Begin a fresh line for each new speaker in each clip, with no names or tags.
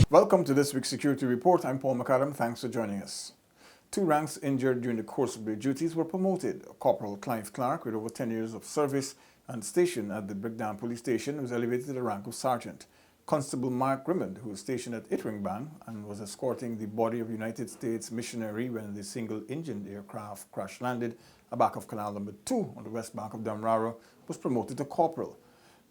Welcome to this week's Security Report. I'm Paul McAdam. Thanks for joining us. 2 ranks injured during the course of their duties were promoted. Corporal Clive Clark, with over 10 years of service and stationed at the Brickdown Police Station, was elevated to the rank of sergeant. Constable Mark Grimmond, who was stationed at Itteringban and was escorting the body of United States missionary when the single-engined aircraft crash-landed at back of Canal Number 2 on the west bank of Damrara, was promoted to corporal.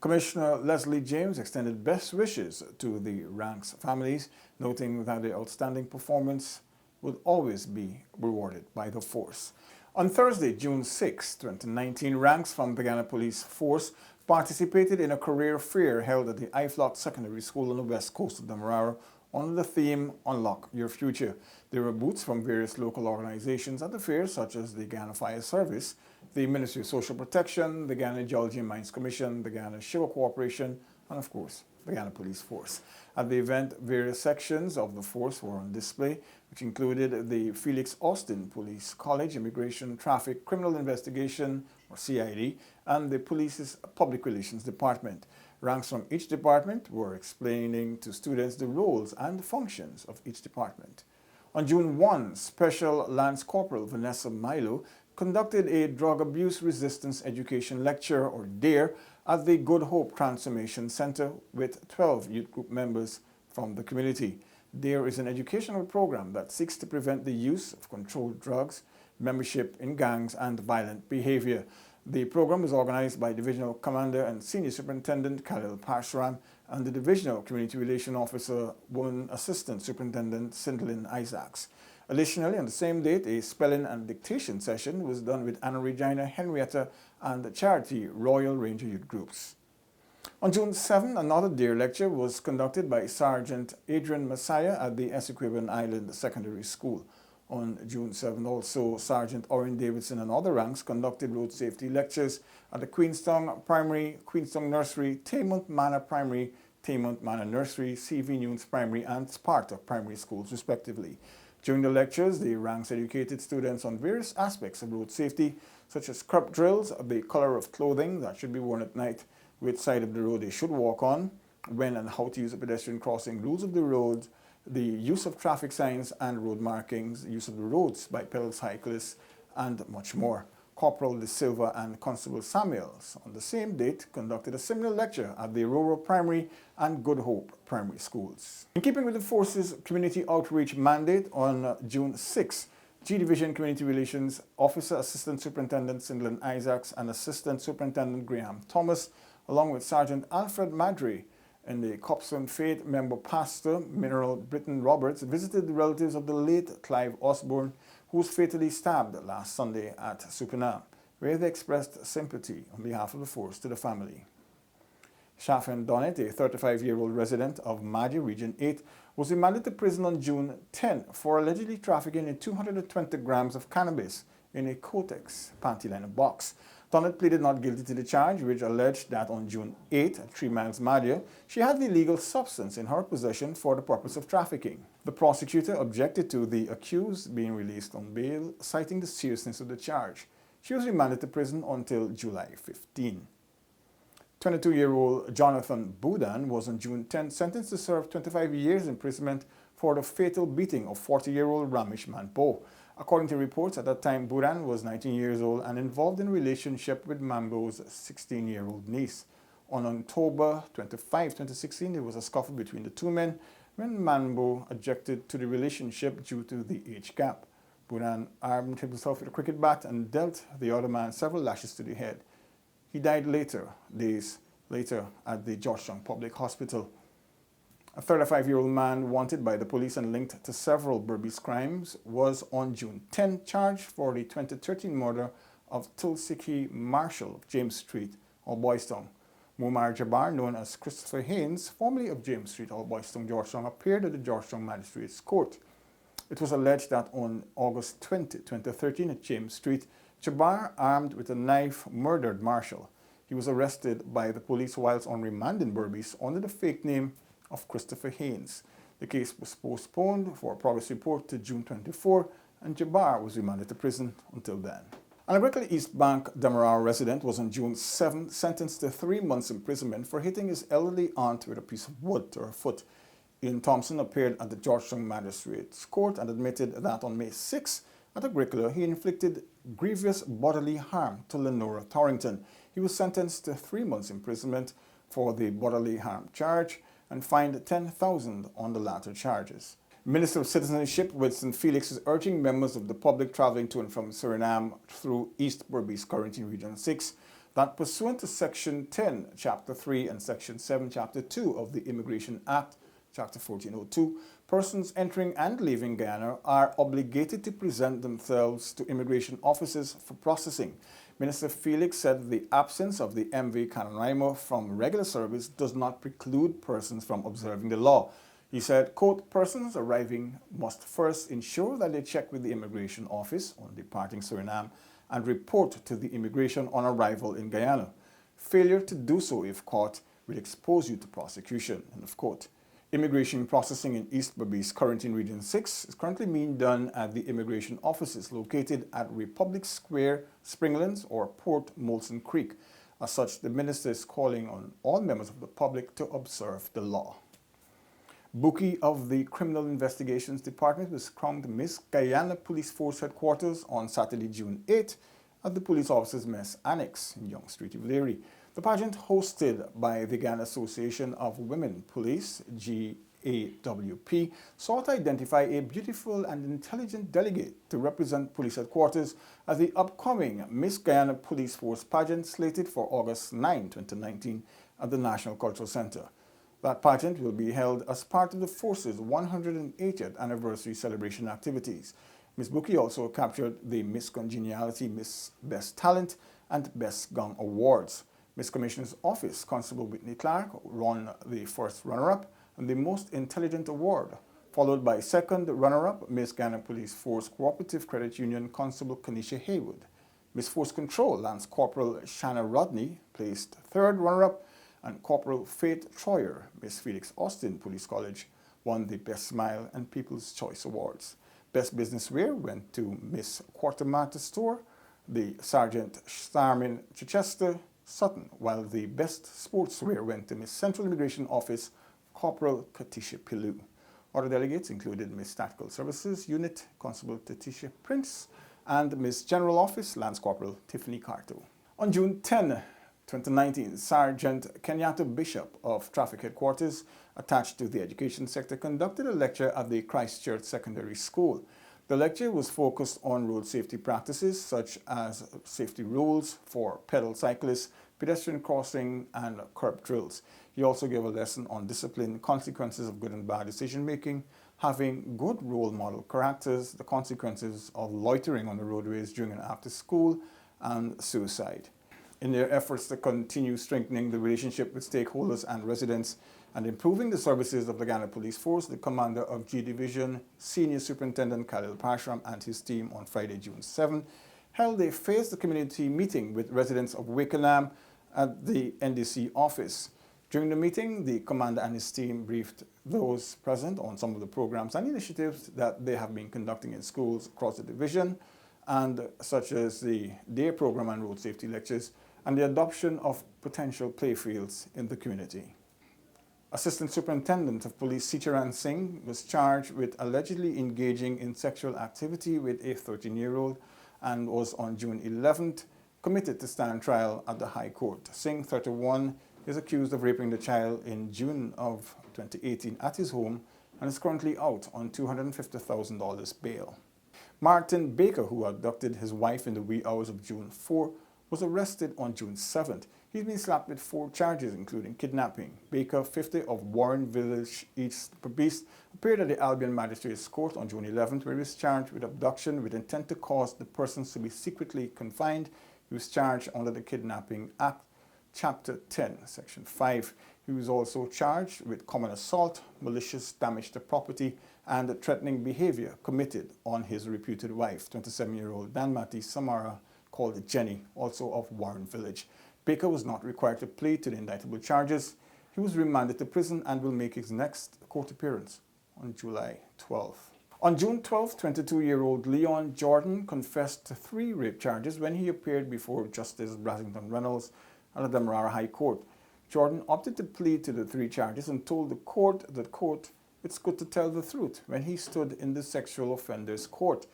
Commissioner Leslie James extended best wishes to the ranks families, noting that their outstanding performance would always be rewarded by the force. On Thursday, June 6, 2019, ranks from the Gana Police Force participated in a career fair held at the IFLOC Secondary School on the west coast of Damrara under the theme Unlock Your Future. There were booths from various local organizations at the fair, such as the Ghana Fire Service, the Ministry of Social Protection, the Ghana Geology and Mines Commission, the Ghana Sugar Corporation, and of course, the Ghana Police Force. At the event, various sections of the force were on display, which included the Felix Austin Police College, Immigration, Traffic, Criminal Investigation, or CID, and the Police's Public Relations Department. Ranks from each department were explaining to students the roles and functions of each department. On June 1, Special Lance Corporal Vanessa Milo conducted a Drug Abuse Resistance Education Lecture, or DARE, at the Good Hope Transformation Center with 12 youth group members from the community. DARE is an educational program that seeks to prevent the use of controlled drugs, membership in gangs, and violent behavior. The program was organized by Divisional Commander and Senior Superintendent Khalil Parsharam and the Divisional Community Relation Officer, Woman Assistant Superintendent Cindlin Isaacs. Additionally, on the same date, a spelling and dictation session was done with Anna Regina, Henrietta, and the Charity Royal Ranger Youth Groups. On June 7, another DARE lecture was conducted by Sergeant Adrian Messiah at the Essequibo Island Secondary School. On June 7 also, Sergeant Orrin Davidson and other ranks conducted road safety lectures at the Queenstown Primary, Queenstown Nursery, Taymount Manor Primary, Taymount Manor Nursery, CV Nunes Primary, and Sparta Primary Schools, respectively. During the lectures, the ranks educated students on various aspects of road safety, such as crop drills, the color of clothing that should be worn at night, which side of the road they should walk on, when and how to use a pedestrian crossing, rules of the road, the use of traffic signs and road markings, use of the roads by pedal cyclists, and much more. Corporal De Silva and Constable Samuels, on the same date, conducted a similar lecture at the Aurora Primary and Good Hope Primary Schools. In keeping with the Force's community outreach mandate, on June 6, G Division Community Relations Officer Assistant Superintendent Cindlin Isaacs and Assistant Superintendent Graham Thomas, along with Sergeant Alfred Madry and the Copson Faith member pastor Mineral Britton Roberts, visited the relatives of the late Clive Osborne, who was fatally stabbed last Sunday at Supina, where they expressed sympathy on behalf of the force to the family. Shafin Donnet, a 35-year-old resident of Maddy Region 8, was remanded to prison on June 10 for allegedly trafficking in 220 grams of cannabis in a Kotex panty liner box. Donnet pleaded not guilty to the charge, which alleged that on June 8 at 3 Miles Madya, she had the illegal substance in her possession for the purpose of trafficking. The prosecutor objected to the accused being released on bail, citing the seriousness of the charge. She was remanded to prison until July 15. 22-year-old Jonathan Boudan was on June 10 sentenced to serve 25 years imprisonment for the fatal beating of 40-year-old Ramesh Manpo. According to reports, at that time, Boudan was 19 years old and involved in a relationship with Mambo's 16-year-old niece. On October 25, 2016, there was a scuffle between the two men when Mambo objected to the relationship due to the age gap. Boudan armed himself with a cricket bat and dealt the other man several lashes to the head. He died days later, at the Georgetown Public Hospital. A 35-year-old man wanted by the police and linked to several Berbice crimes was on June 10 charged for the 2013 murder of Tulsiki Marshall of James Street, Alboystown. Muammar Jabbar, known as Christopher Haynes, formerly of James Street, Alboystown, Georgetown, appeared at the Georgetown Magistrates Court. It was alleged that on August 20, 2013 at James Street, Jabbar, armed with a knife, murdered Marshall. He was arrested by the police whilst on remand in Berbice under the fake name of Christopher Haynes. The case was postponed for a progress report to June 24, and Jabbar was remanded to prison until then. An Agricoli East Bank Demerara resident was on June 7 sentenced to 3 months imprisonment for hitting his elderly aunt with a piece of wood to her foot. Ian Thompson appeared at the Georgetown Magistrates Court and admitted that on May 6 at Agricola he inflicted grievous bodily harm to Lenora Torrington. He was sentenced to 3 months imprisonment for the bodily harm charge and fined $10,000 on the latter charges. Minister of Citizenship Winston Felix is urging members of the public traveling to and from Suriname through East Berbice Quarantine Region 6 that pursuant to Section 10, Chapter 3 and Section 7, Chapter 2 of the Immigration Act, Chapter 1402, persons entering and leaving Guyana are obligated to present themselves to immigration officers for processing. Minister Felix said the absence of the MV Canaima from regular service does not preclude persons from observing the law. He said, quote, persons arriving must first ensure that they check with the immigration office on departing Suriname and report to the immigration on arrival in Guyana. Failure to do so, if caught, will expose you to prosecution, end of quote. Immigration processing in East Berbice Quarantine Region 6 is currently being done at the immigration offices located at Republic Square, Springlands, or Port Molson Creek. As such, the minister is calling on all members of the public to observe the law. Bookie of the Criminal Investigations Department was crowned Miss Guyana Police Force Headquarters on Saturday, June 8 at the Police Officers Mess Annex in Yonge Street, Ivleary. The pageant, hosted by the Ghana Association of Women Police, GAWP, sought to identify a beautiful and intelligent delegate to represent police headquarters at the upcoming Miss Guyana Police Force pageant slated for August 9, 2019 at the National Cultural Center. That pageant will be held as part of the Force's 180th anniversary celebration activities. Ms. Bookie also captured the Miss Congeniality, Miss Best Talent, and Best Gang awards. Miss Commissioner's Office, Constable Whitney Clark, won the first runner-up and the Most Intelligent Award, followed by second runner-up, Miss Ghana Police Force Cooperative Credit Union Constable Kanisha Haywood. Miss Force Control, Lance Corporal Shanna Rodney, placed third runner-up, and Corporal Faith Troyer, Miss Felix Austin Police College, won the Best Smile and People's Choice Awards. Best Business Wear went to Miss Quartermaster Store, the Sergeant Starmin Chichester Sutton, while the Best Sportswear went to Miss Central Immigration Office, Corporal Katisha Pilu. Other delegates included Miss Tactical Services Unit, Constable Tatisha Prince, and Miss General Office, Lance Corporal Tiffany Carto. On June 10, 2019, Sergeant Kenyatta Bishop of Traffic Headquarters, attached to the education sector, conducted a lecture at the Christchurch Secondary School. The lecture was focused on road safety practices such as safety rules for pedal cyclists, pedestrian crossing, and curb drills. He also gave a lesson on discipline, consequences of good and bad decision making, having good role model characters, the consequences of loitering on the roadways during and after school, and suicide. In their efforts to continue strengthening the relationship with stakeholders and residents and improving the services of the Ghana Police Force, the commander of G Division, Senior Superintendent Khalil Pashram, and his team on Friday, June 7, held a face-the-community meeting with residents of Wakenham at the NDC office. During the meeting, the commander and his team briefed those present on some of the programs and initiatives that they have been conducting in schools across the division, and such as the day program and road safety lectures, and the adoption of potential playfields in the community. Assistant Superintendent of Police Sicharan Singh was charged with allegedly engaging in sexual activity with a 13-year-old and was on June 11th committed to stand trial at the High Court. Singh, 31, is accused of raping the child in June of 2018 at his home and is currently out on $250,000 bail. Martin Baker, who abducted his wife in the wee hours of June 4, was arrested on June 7th. He's been slapped with 4 charges, including kidnapping. Baker, 50, of Warren Village, East Berbice, appeared at the Albion Magistrates Court on June 11th, where he was charged with abduction with intent to cause the persons to be secretly confined. He was charged under the Kidnapping Act, Chapter 10, Section 5. He was also charged with common assault, malicious damage to property, and threatening behavior committed on his reputed wife, 27-year-old Danmati Samara, called Jenny, also of Warren Village. Baker was not required to plead to the indictable charges. He was remanded to prison and will make his next court appearance on July 12th. On June 12th, 22-year-old Leon Jordan confessed to 3 rape charges when he appeared before Justice Brasington Reynolds at the Demerara High Court. Jordan opted to plead to the 3 charges and told the court that, quote, it's good to tell the truth when he stood in the sexual offenders court.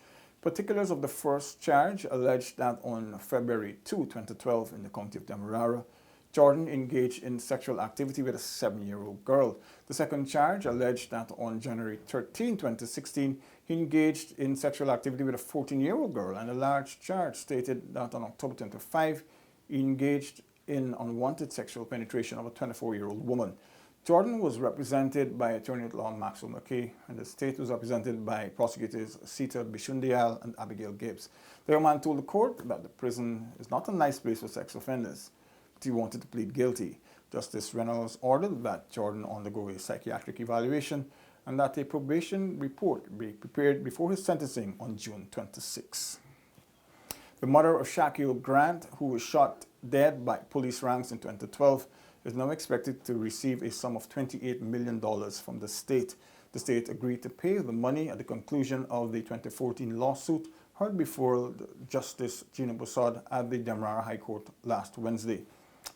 Particulars of the first charge alleged that on February 2, 2012, in the county of Demerara, Jordan engaged in sexual activity with a 7-year-old girl. The second charge alleged that on January 13, 2016, he engaged in sexual activity with a 14-year-old girl, and a large charge stated that on October 25, he engaged in unwanted sexual penetration of a 24-year-old woman. Jordan was represented by attorney-at-law Maxwell McKay, and the state was represented by prosecutors Sita Bishundial and Abigail Gibbs. The young man told the court that the prison is not a nice place for sex offenders, but he wanted to plead guilty. Justice Reynolds ordered that Jordan undergo a psychiatric evaluation and that a probation report be prepared before his sentencing on June 26. The mother of Shaquille Grant, who was shot dead by police ranks in 2012, is now expected to receive a sum of $28 million from the state. The state agreed to pay the money at the conclusion of the 2014 lawsuit heard before Justice Gina Boussard at the Demerara High Court last Wednesday.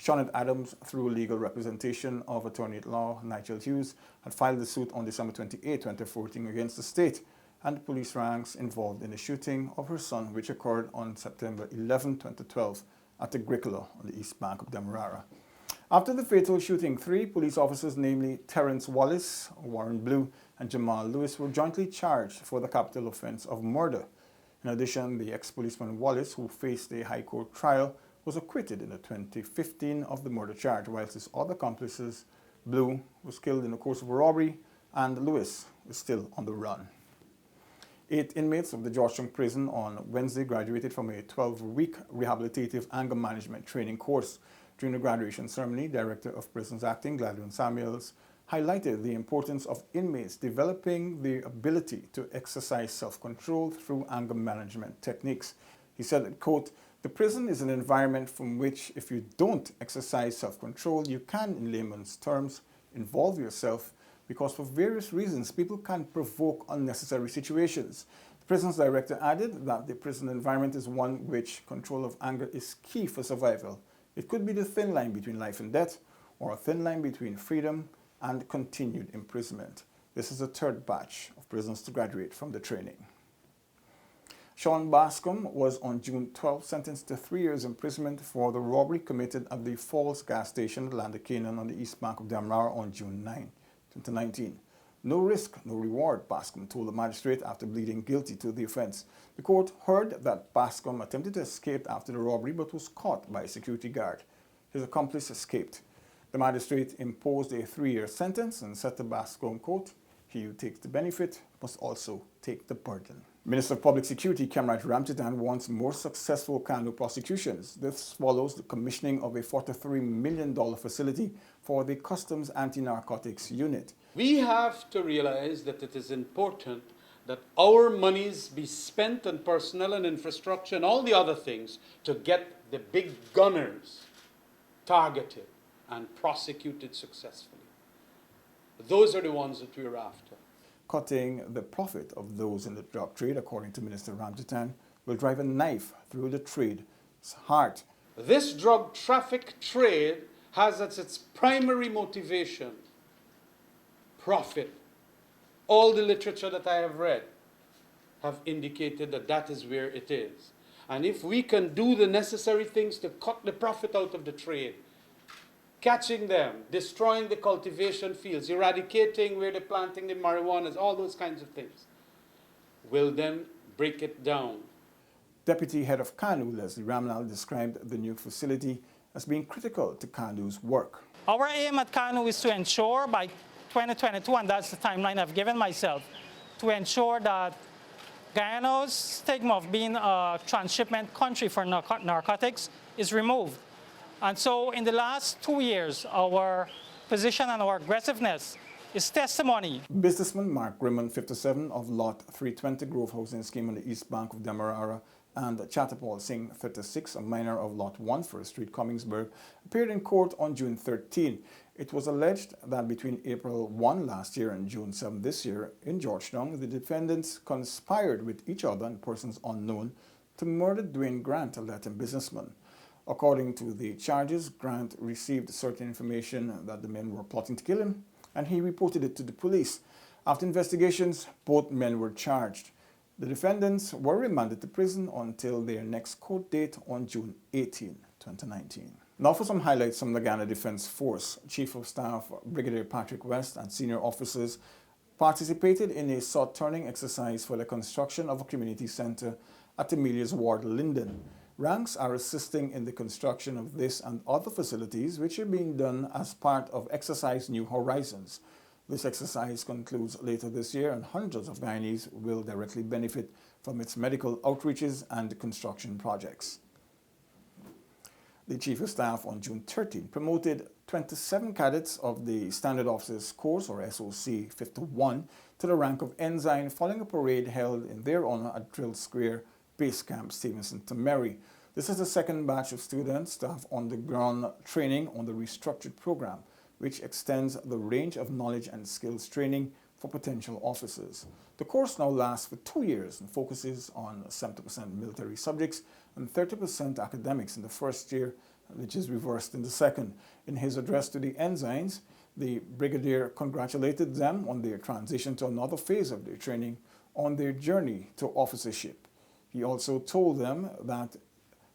Shawnette Adams, through legal representation of attorney-at-law Nigel Hughes, had filed the suit on December 28, 2014 against the state and the police ranks involved in the shooting of her son, which occurred on September 11, 2012 at the Agricola on the east bank of Demerara. After the fatal shooting, 3 police officers, namely Terrence Wallace, Warren Blue, and Jamal Lewis, were jointly charged for the capital offense of murder. In addition, the ex-policeman Wallace, who faced a high court trial, was acquitted in 2015 of the murder charge, whilst his other accomplices, Blue, was killed in the course of a robbery, and Lewis is still on the run. 8 inmates of the Georgetown prison on Wednesday graduated from a 12-week rehabilitative anger management training course. During the graduation ceremony, Director of Prisons Acting, Gladwin Samuels, highlighted the importance of inmates developing the ability to exercise self-control through anger management techniques. He said that, quote, "The prison is an environment from which, if you don't exercise self-control, you can, in layman's terms, involve yourself because for various reasons people can provoke unnecessary situations." The prison's director added that the prison environment is one which control of anger is key for survival. It could be the thin line between life and death, or a thin line between freedom and continued imprisonment. This is the 3rd batch of prisoners to graduate from the training. Sean Bascom was on June 12 sentenced to 3 years imprisonment for the robbery committed at the Falls gas station at Land of Canaan on the east bank of Demerara on June 9, 2019. No risk, no reward, Bascom told the magistrate after pleading guilty to the offense. The court heard that Bascom attempted to escape after the robbery but was caught by a security guard. His accomplice escaped. The magistrate imposed a 3-year sentence and said to Bascom, quote, "He who takes the benefit must also take the burden." Minister of Public Security Kemrat Ramchitan wants more successful Kanu prosecutions. This follows the commissioning of a $43 million facility for the Customs Anti-Narcotics Unit.
We have to realize that it is important that our monies be spent on personnel and infrastructure and all the other things to get the big gunners targeted and prosecuted successfully. Those are the ones that we're after.
Cutting the profit of those in the drug trade, according to Minister Ramchitan, will drive a knife through the trade's heart.
This drug traffic trade has as its primary motivation profit. All the literature that I have read have indicated that that is where it is. And if we can do the necessary things to cut the profit out of the trade, catching them, destroying the cultivation fields, eradicating where they're planting the marijuanas, all those kinds of things, will then break it down.
Deputy Head of KANU, Leslie Ramlal, described the new facility as being critical to KANU's work.
Our aim at KANU is to ensure by 2022, and that's the timeline I've given myself, to ensure that Guyana's stigma of being a transshipment country for narcotics is removed. And so in the last 2 years, our position and our aggressiveness is testimony.
Businessman Mark Grimman, 57, of Lot 320 Grove Housing Scheme on the east bank of Demerara, and Chatterpal Singh, 36, a minor of Lot 1 First Street, Commingsburg, appeared in court on June 13. It was alleged that between April 1 last year and June 7 this year in Georgetown, the defendants conspired with each other and persons unknown to murder Dwayne Grant, a Latin businessman. According to the charges, Grant received certain information that the men were plotting to kill him, and he reported it to the police. After investigations, both men were charged. The defendants were remanded to prison until their next court date on June 18, 2019. Now for some highlights from the Ghana Defense Force. Chief of Staff Brigadier Patrick West and senior officers participated in a sword-turning exercise for the construction of a community center at Amelia's Ward, Linden. Ranks are assisting in the construction of this and other facilities which are being done as part of Exercise New Horizons. This exercise concludes later this year, and hundreds of Guyanese will directly benefit from its medical outreaches and construction projects. The Chief of Staff on June 13 promoted 27 cadets of the Standard Officers Course, or SOC 51, to the rank of ensign following a parade held in their honor at Drill Square Base Camp, Stevenson to Mary. This is the second batch of students to have undergone training on the restructured program, which extends the range of knowledge and skills training for potential officers. The course now lasts for 2 years and focuses on 70% military subjects and 30% academics in the first year, which is reversed in the second. In his address to the ensigns, the brigadier congratulated them on their transition to another phase of their training on their journey to officership. He also told them that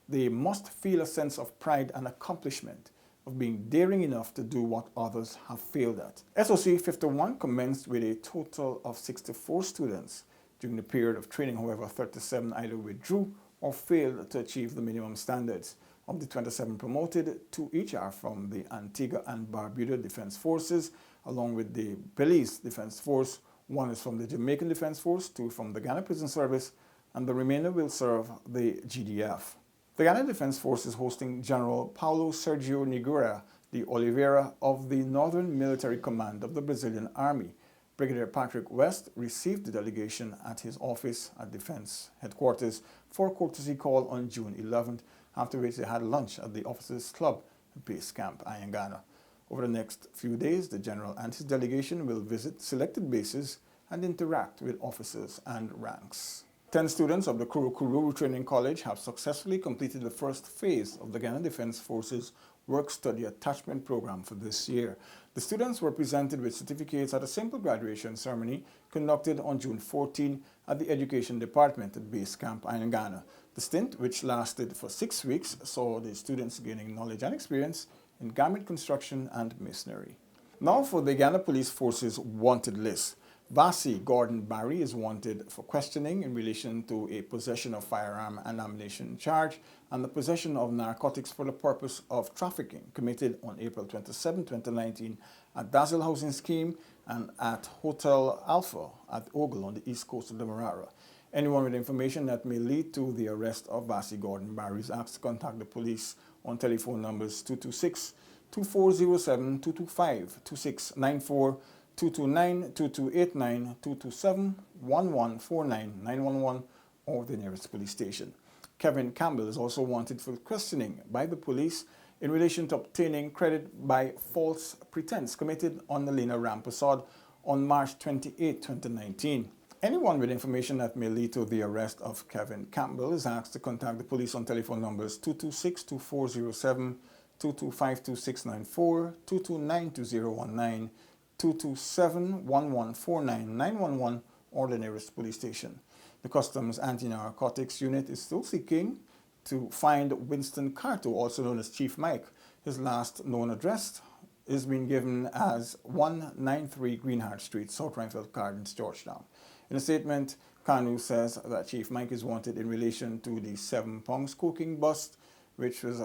they must feel a sense of pride and accomplishment of being daring enough to do what others have failed at. SOC 51 commenced with a total of 64 students. During the period of training, however, 37 either withdrew or failed to achieve the minimum standards. Of the 27 promoted, 2 each are from the Antigua and Barbuda Defense Forces, along with the Belize Defense Force. 1 is from the Jamaican Defense Force, 2 from the Ghana Prison Service, and the remainder will serve the GDF. The Ghana Defense Force is hosting General Paulo Sergio Nogueira de Oliveira of the Northern Military Command of the Brazilian Army. Brigadier Patrick West received the delegation at his office at Defense Headquarters for a courtesy call on June 11th, after which they had lunch at the Officers Club at Base Camp, Ghana. Over the next few days, the General and his delegation will visit selected bases and interact with officers and ranks. 10 students of the Kuru Training College have successfully completed the first phase of the Ghana Defense Force's Work-Study Attachment Program for this year. The students were presented with certificates at a simple graduation ceremony conducted on June 14 at the Education Department at Base Camp, Ghana. The stint, which lasted for 6 weeks, saw the students gaining knowledge and experience in garment construction and masonry. Now for the Ghana Police Force's wanted list. Vasi Gordon Barry is wanted for questioning in relation to a possession of firearm and ammunition charge and the possession of narcotics for the purpose of trafficking committed on April 27, 2019 at Dazzle Housing Scheme and at Hotel Alpha at Ogle on the east coast of Demerara. Anyone with information that may lead to the arrest of Vasi Gordon Barry is asked to contact the police on telephone numbers 226-2407, 225-2694, 229-2289, 227-1149, 911, or the nearest police station. Kevin Campbell is also wanted for questioning by the police in relation to obtaining credit by false pretense committed on Nelina Rampersad on March 28, 2019. Anyone with information that may lead to the arrest of Kevin Campbell is asked to contact the police on telephone numbers 226-2407, 225-2694, 229-2019, 227-1149, 911, or the nearest police station. The Customs Anti-Narcotics Unit is still seeking to find Winston Carto, also known as Chief Mike. His last known address is being given as 193 Greenheart Street, South Rhinefeld Gardens, Georgetown. In a statement, Kanu says that Chief Mike is wanted in relation to the 7 pounds cocaine bust, which was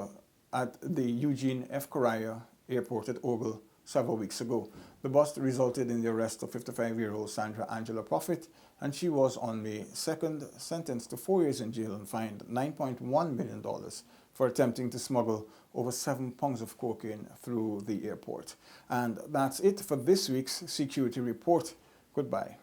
at the Eugene F. Correa Airport at Ogle several weeks ago. The bust resulted in the arrest of 55-year-old Sandra Angela Prophet, and she was on May 2nd sentenced to 4 years in jail and fined $9.1 million for attempting to smuggle over 7 pounds of cocaine through the airport. And that's it for this week's Security Report. Goodbye.